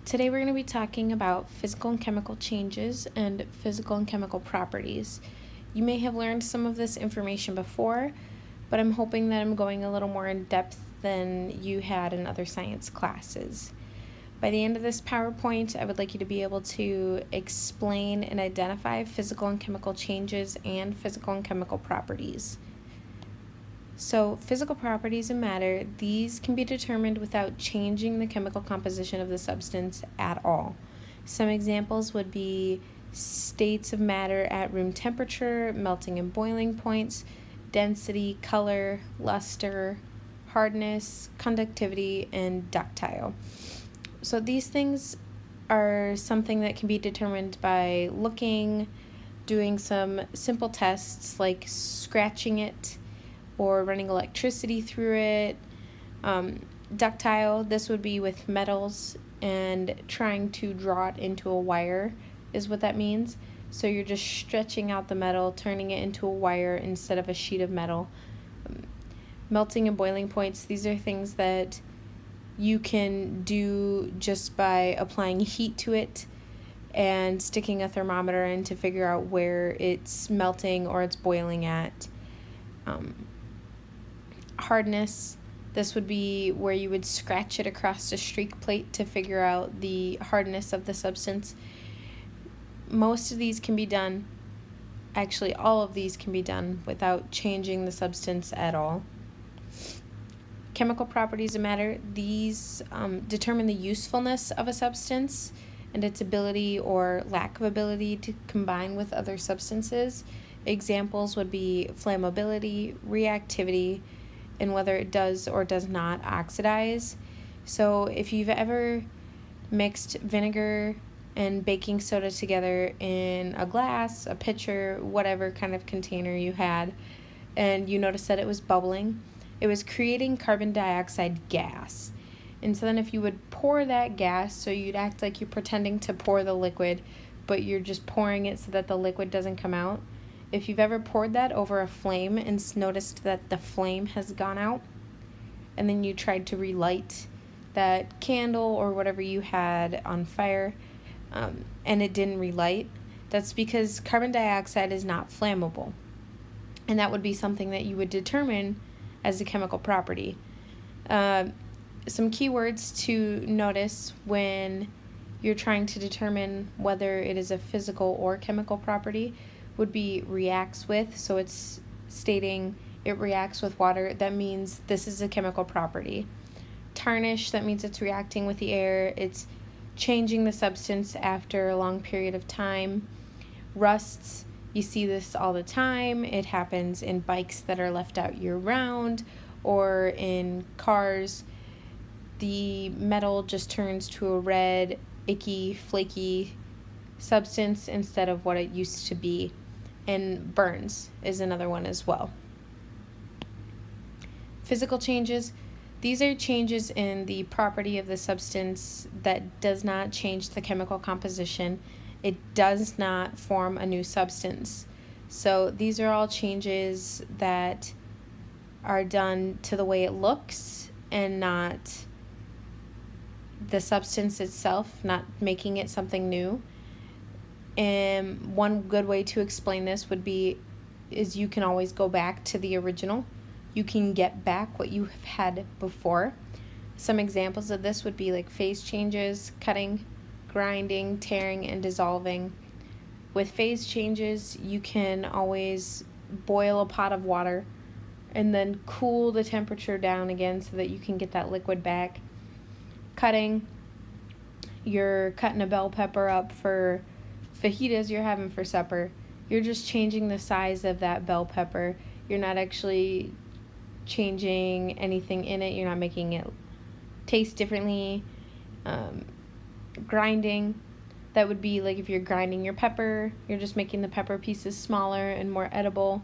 Today we're going to be talking about physical and chemical changes and physical and chemical properties. You may have learned some of this information before, but I'm hoping that I'm going a little more in depth than you had in other science classes. By the end of this PowerPoint, I would like you to be able to explain and identify physical and chemical changes and physical and chemical properties. So, physical properties of matter, these can be determined without changing the chemical composition of the substance at all. Some examples would be states of matter at room temperature, melting and boiling points, density, color, luster, hardness, conductivity, and ductile. So these things are something that can be determined by looking, doing some simple tests like scratching it, or running electricity through it. Ductile, this would be with metals and trying to draw it into a wire is what that means. So you're just stretching out the metal, turning it into a wire instead of a sheet of metal. Melting and boiling points, these are things that you can do just by applying heat to it and sticking a thermometer in to figure out where it's melting or it's boiling at. Hardness, this would be where you would scratch it across a streak plate to figure out the hardness of the substance. Most of these can be done, actually all of these can be done without changing the substance at all. Chemical properties of matter, these determine the usefulness of a substance and its ability or lack of ability to combine with other substances. Examples would be flammability, reactivity, and whether it does or does not oxidize. So if you've ever mixed vinegar and baking soda together in a glass, a pitcher, whatever kind of container you had, and you noticed that it was bubbling, it was creating carbon dioxide gas. And so then if you would pour that gas, so you'd act like you're pretending to pour the liquid, but you're just pouring it so that the liquid doesn't come out. If you've ever poured that over a flame and noticed that the flame has gone out, and then you tried to relight that candle or whatever you had on fire, and it didn't relight, that's because carbon dioxide is not flammable. And that would be something that you would determine as a chemical property. Some keywords to notice when you're trying to determine whether it is a physical or chemical property would be reacts with. So it's stating it reacts with water. That means this is a chemical property. Tarnish, that means it's reacting with the air. It's changing the substance after a long period of time. Rusts, you see this all the time. It happens in bikes that are left out year-round or in cars. The metal just turns to a red, icky, flaky substance instead of what it used to be. And burns is another one as well. Physical changes, these are changes in the property of the substance that does not change the chemical composition. It does not form a new substance. So these are all changes that are done to the way it looks and not the substance itself, not making it something new. And one good way to explain this would be is you can always go back to the original. You can get back what you have had before. Some examples of this would be like phase changes, cutting, grinding, tearing, and dissolving. With phase changes, you can always boil a pot of water and then cool the temperature down again so that you can get that liquid back. Cutting, you're cutting a bell pepper up for fajitas you're having for supper. You're just changing the size of that bell pepper. You're not actually changing anything in it. You're not making it taste differently. Grinding, that would be like if you're grinding your pepper, you're just making the pepper pieces smaller and more edible.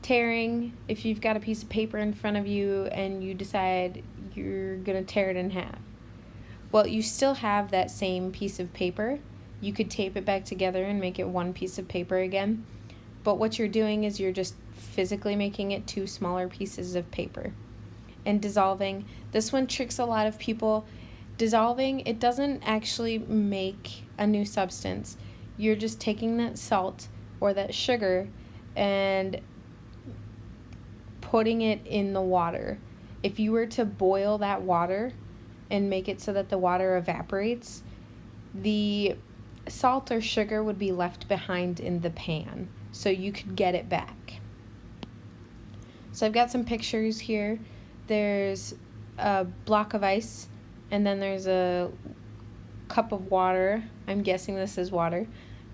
Tearing, if you've got a piece of paper in front of you and you decide you're going to tear it in half. Well, you still have that same piece of paper. You could tape it back together and make it one piece of paper again. But what you're doing is you're just physically making it two smaller pieces of paper. And dissolving, this one tricks a lot of people. Dissolving, it doesn't actually make a new substance. You're just taking that salt or that sugar and putting it in the water. If you were to boil that water and make it so that the water evaporates, the salt or sugar would be left behind in the pan, so you could get it back. So I've got some pictures here. There's a block of ice, and then there's a cup of water. I'm guessing this is water,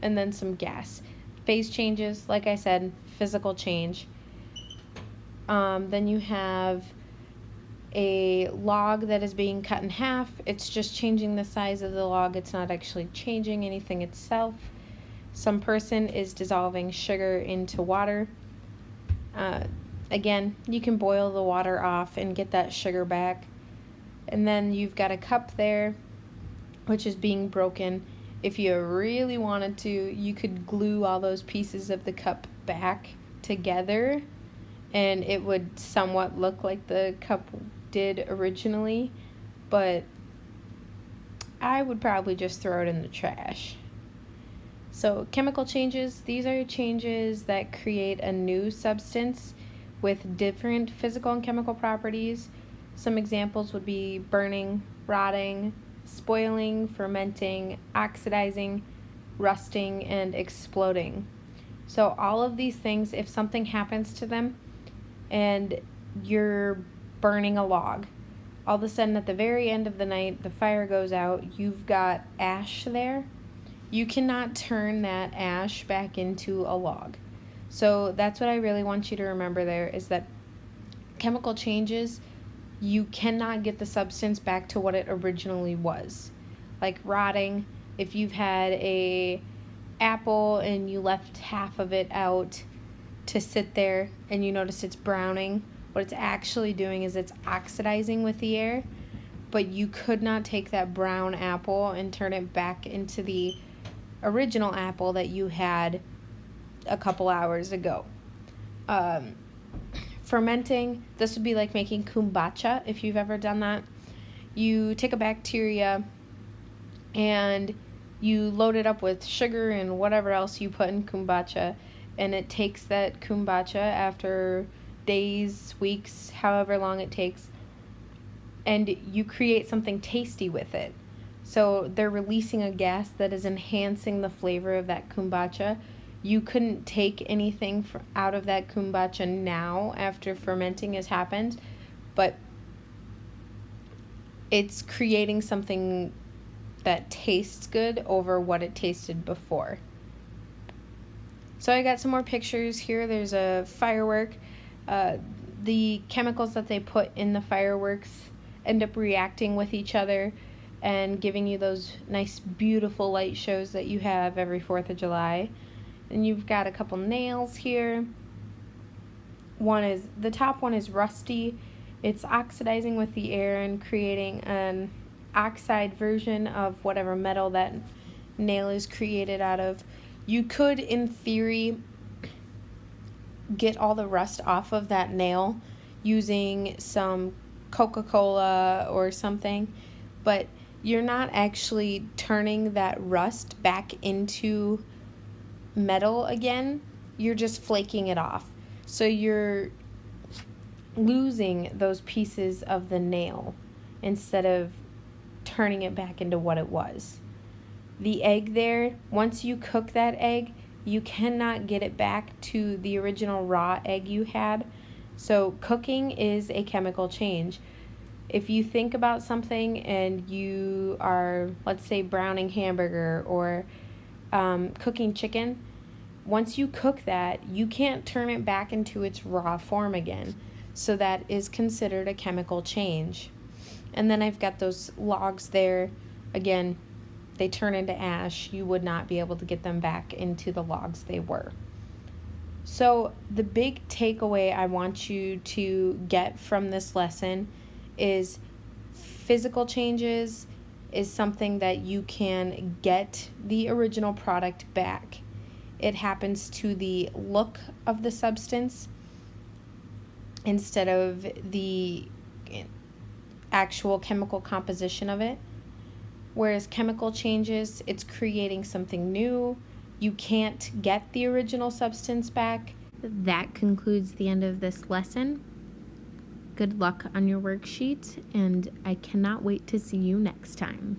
and then some gas. Phase changes, like I said, physical change. Then you have a log that is being cut in half. It's just changing the size of the log. It's not actually changing anything itself. Some person is dissolving sugar into water. Again, you can boil the water off and get that sugar back. And then you've got a cup there, which is being broken. If you really wanted to, you could glue all those pieces of the cup back together, and it would somewhat look like the cup did originally, but I would probably just throw it in the trash. So chemical changes, these are changes that create a new substance with different physical and chemical properties. Some examples would be burning, rotting, spoiling, fermenting, oxidizing, rusting, and exploding. So all of these things, if something happens to them and you're burning a log, all of a sudden at the very end of the night, the fire goes out, you've got ash there. You cannot turn that ash back into a log. So that's what I really want you to remember there, is that chemical changes, you cannot get the substance back to what it originally was. Like rotting, if you've had a apple and you left half of it out to sit there and you notice it's browning, what it's actually doing is it's oxidizing with the air, but you could not take that brown apple and turn it back into the original apple that you had a couple hours ago. Fermenting, this would be like making kombucha, if you've ever done that. You take a bacteria and you load it up with sugar and whatever else you put in kombucha, and it takes that kombucha after days, weeks, however long it takes, and you create something tasty with it. So they're releasing a gas that is enhancing the flavor of that kombucha. You couldn't take anything out of that kombucha now after fermenting has happened, but it's creating something that tastes good over what it tasted before. So I got some more pictures here. There's a firework. The chemicals that they put in the fireworks end up reacting with each other and giving you those nice, beautiful light shows that you have every 4th of July. And you've got a couple nails here. The top one is rusty. It's oxidizing with the air and creating an oxide version of whatever metal that nail is created out of. You could, in theory, get all the rust off of that nail using some Coca-Cola or something, but you're not actually turning that rust back into metal again. You're just flaking it off. So you're losing those pieces of the nail instead of turning it back into what it was. The egg there, once you cook that egg, you cannot get it back to the original raw egg you had. So cooking is a chemical change. If you think about something and you are, let's say, browning hamburger or cooking chicken, once you cook that, you can't turn it back into its raw form again. So that is considered a chemical change. And then I've got those logs there. Again, they turn into ash. You would not be able to get them back into the logs they were. So the big takeaway I want you to get from this lesson is physical changes is something that you can get the original product back. It happens to the look of the substance instead of the actual chemical composition of it. Whereas chemical changes, it's creating something new. You can't get the original substance back. That concludes the end of this lesson. Good luck on your worksheet, and I cannot wait to see you next time.